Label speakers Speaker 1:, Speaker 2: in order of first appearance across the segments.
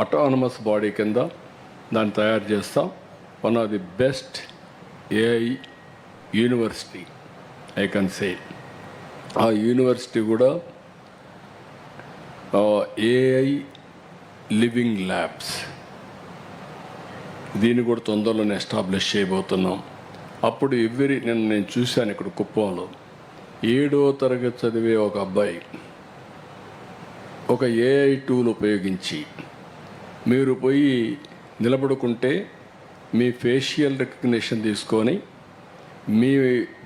Speaker 1: Autonomous body కింద దాన్ని తయారు చేస్తాం. One of the best AI university I can say. ఆ యూనివర్సిటీ కూడా ఏఐ లివింగ్ ల్యాబ్స్, దీన్ని కూడా తొందరలోనే ఎస్టాబ్లిష్ చేయబోతున్నాం. అప్పుడు నేను చూశాను ఇక్కడ కుప్పంలో 7వ తరగతి చదివే ఒక అబ్బాయి ఒక ఏఐ టూల్ ఉపయోగించి మీరు పోయి నిలబడుకుంటే మీ ఫేషియల్ రికగ్నిషన్ తీసుకొని మీ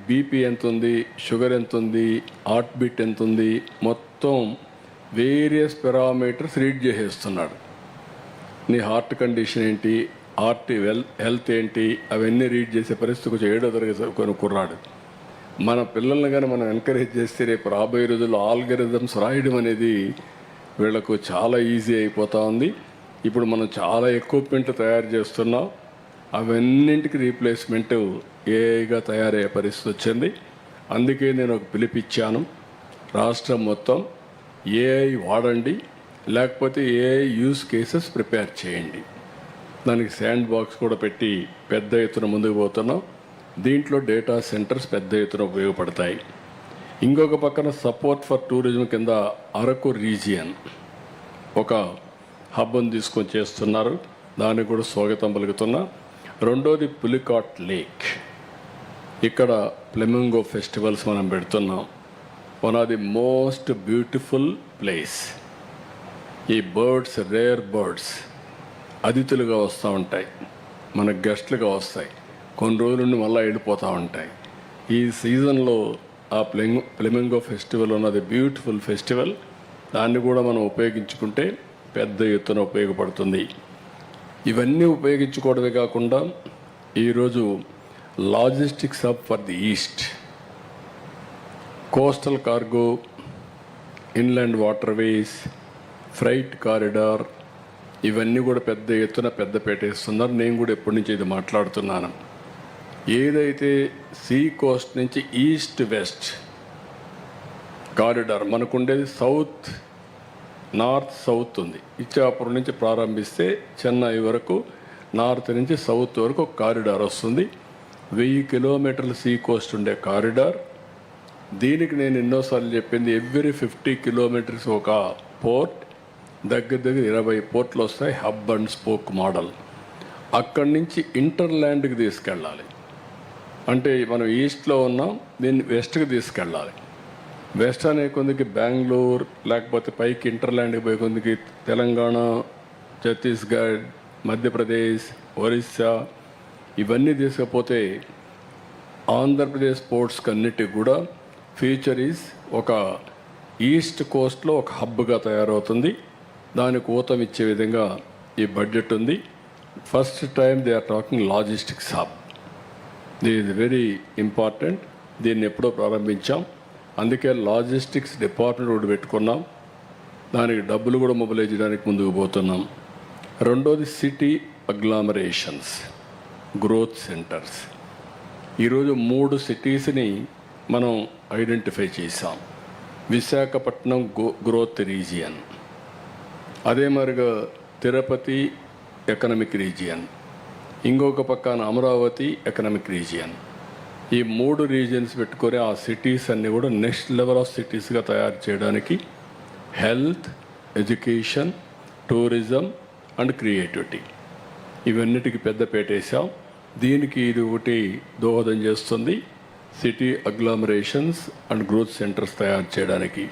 Speaker 1: బీపీ ఎంత ఉంది, షుగర్ ఎంత ఉంది, హార్ట్ బీట్ ఎంత ఉంది, మొత్తం వేరియస్ పారామీటర్స్ రీడ్ చేసేస్తున్నాడు. నీ హార్ట్ కండిషన్ ఏంటి, హార్ట్ హెల్త్ ఏంటి, అవన్నీ రీడ్ చేసే పరిస్థితి కొంచెం 7వ తరగతి కొన్ని కుర్రాడు. మన పిల్లల్ని కానీ మనం ఎంకరేజ్ చేస్తే రేపు రాబోయే రోజుల్లో ఆల్గరిథమ్స్ రాయడం అనేది వీళ్ళకు చాలా ఈజీ అయిపోతూ ఉంది. ఇప్పుడు మనం చాలా ఎక్విప్మెంట్ తయారు చేస్తున్నాం, అవన్నింటికి రీప్లేస్మెంట్ ఏఐగా తయారయ్యే పరిస్థితి వచ్చింది. అందుకే నేను ఒక పిలిపిచ్చాను, రాష్ట్రం మొత్తం ఏఐ వాడండి, లేకపోతే ఏఐ యూస్ కేసెస్ ప్రిపేర్ చేయండి. దానికి శాండ్ బాక్స్ కూడా పెట్టి పెద్ద ఎత్తున ముందుకు పోతున్నాం. దీంట్లో డేటా సెంటర్స్ పెద్ద ఎత్తున ఉపయోగపడతాయి. ఇంకొక పక్కన సపోర్ట్ ఫర్ టూరిజం కింద అరకు రీజియన్ ఒక హబ్ని తీసుకొని చేస్తున్నారు, దానికి కూడా స్వాగతం పలుకుతున్నా. రెండోది పులికాట్ లేక్, ఇక్కడ ఫ్లెమింగో ఫెస్టివల్స్ మనం పెడుతున్నాం. One of the most beautiful place. ఈ బర్డ్స్, రేర్ బర్డ్స్ అతిథులుగా వస్తూ ఉంటాయి, మన గెస్ట్లుగా వస్తాయి, కొన్ని రోజుల నుండి మళ్ళీ వెళ్ళిపోతూ ఉంటాయి. ఈ సీజన్లో ఆ ఫ్లెమింగో ఫెస్టివల్ ఉన్నది బ్యూటిఫుల్ ఫెస్టివల్, దాన్ని కూడా మనం ఉపయోగించుకుంటే పెద్ద ఎత్తున ఉపయోగపడుతుంది. ఇవన్నీ ఉపయోగించుకోవడమే కాకుండా ఈరోజు logistics hub for the east, coastal cargo, inland waterways, freight corridor, ఇవన్నీ కూడా పెద్ద ఎత్తున పెద్దపేట వేస్తున్నారు. నేను కూడా ఎప్పటి నుంచి ఇది మాట్లాడుతున్నాను. ఏదైతే సీ కోస్ట్ నుంచి ఈస్ట్ వెస్ట్ కారిడార్, మనకుండేది సౌత్ నార్త్ సౌత్ ఉంది. ఇచ్చాపురం నుంచి ప్రారంభిస్తే చెన్నై వరకు, నార్త్ నుంచి సౌత్ వరకు ఒక కారిడార్ వస్తుంది. 1000 కిలోమీటర్ల సీ కోస్ట్ ఉండే కారిడార్. దీనికి నేను ఎన్నోసార్లు చెప్పింది, ఎవ్రీ 50 కిలోమీటర్స్ ఒక పోర్ట్, దగ్గర 20 పోర్ట్లు వస్తాయి, హబ్ అండ్ స్పోక్ మోడల్. అక్కడి నుంచి ఇంటర్లాండ్కి తీసుకెళ్ళాలి. అంటే మనం ఈస్ట్లో ఉన్నాం, దీన్ని వెస్ట్కి తీసుకెళ్ళాలి. వెస్ట్ అనే కొందికి బెంగళూరు, లేకపోతే పైకి ఇంటర్లాండ్కి పోయే కొందికి తెలంగాణ, ఛత్తీస్గఢ్, మధ్యప్రదేశ్, ఒరిస్సా, ఇవన్నీ తీసుకపోతే ఆంధ్రప్రదేశ్ పోర్ట్స్కి అన్నిటికి కూడా ఫ్యూచర్ ఈజ్ ఒక ఈస్ట్ కోస్ట్లో ఒక హబ్గా తయారవుతుంది. దానికి ఊతం ఇచ్చే విధంగా ఈ బడ్జెట్ ఉంది. First time they are talking logistics hub. This is very important. దీన్ని ఎప్పుడో ప్రారంభించాం, అందుకే లాజిస్టిక్స్ డిపార్ట్మెంట్ కూడా పెట్టుకున్నాం. దానికి డబ్బులు కూడా మొబిలైజ్ చేయడానికి ముందుకు పోతున్నాం. రెండోది సిటీ అగ్లామరేషన్స్, గ్రోత్ సెంటర్స్. ఈరోజు 3 సిటీస్ని మనం ఐడెంటిఫై చేసాం. విశాఖపట్నం గ్రోత్ రీజియన్, అదే మరిగా తిరుపతి ఎకనమిక్ రీజియన్, ఇంకొక పక్కన అమరావతి ఎకనమిక్ రీజియన్. ఈ 3 రీజియన్స్ పెట్టుకొని ఆ సిటీస్ అన్నీ కూడా నెక్స్ట్ లెవెల్ ఆఫ్ సిటీస్గా తయారు చేయడానికి health, education, tourism and creativity, ఇవన్నిటికీ పెద్ద పెట్టేసాం. దీనికి ఇది ఒకటి దోహదం చేస్తుంది, సిటీ అగ్లామరేషన్స్ అండ్ గ్రోత్ సెంటర్స్ తయారు చేయడానికి.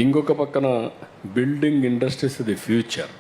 Speaker 1: ఇంకొక పక్కన బిల్డింగ్ ఇండస్ట్రీస్ ది ఫ్యూచర్.